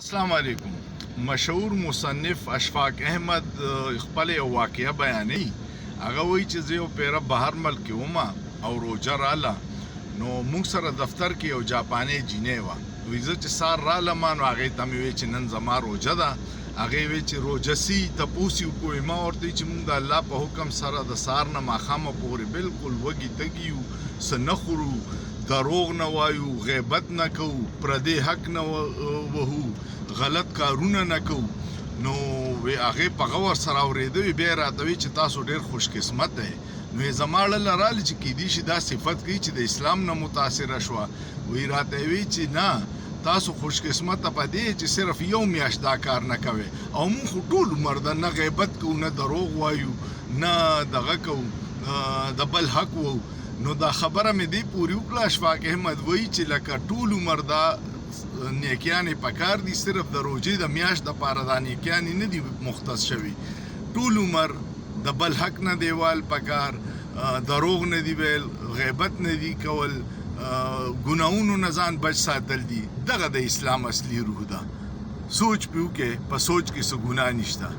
السلام علیکم. مشهور مصنف اشفاق احمد خپل یو واقعه بیانوي. هغه وایي چې زه یو پیره بهر ملک وم او روجه راله، نو موږ سره دفتر کې یو جاپانۍ جینۍ وه. وایي زه چې سهار رالم نو هغې ته مې ویل چې نن زما روجه ده. هغې ویل چې روجه سي تپوس یې وکړو. ما ورته ویل چې موږ د الله په حکم سره د سهار نه ماښامه پورې بالکل وږي تږي یو، څه نه خورو، دروغ نه وایو، غیبت نه کوو، پردی حق نه وهو، غلط کارونه نه کوو. نو هغې په غور سره اورېده. بیا یې راته ویل چې تاسو ډېر خوش قسمت دی. نو یې زما ړله راغله چې کیدای شي دا صفت کوي چې د اسلام نه متاثره شوه. وایي راته یې ویل چې نه، تاسو خوش قسمته په دې چې صرف یو میاشت دا کار نه کوئ، او موږ خو ټول عمر ده نه غیبت کوو، نه دروغ وایو، نه دغه کوو، د بل حق وو. نو دا خبره مې دې پورې وکړه. اشفاق احمد وایي چې لکه ټول عمر دا نیکیانې پکار دي، صرف د روجې د میاشت دپاره دا نیکیانې نه دي مختص شوي. ټول عمر د بل حق نه دیوال پکار، دروغ نه دی ویل، غیبت نه دی کول، ګناهونو نه ځان بچ ساتل دي. دغه د اسلام اصلي روح ده. سوچ پې وکړئ، په سوچ کې څه ګناه نشته.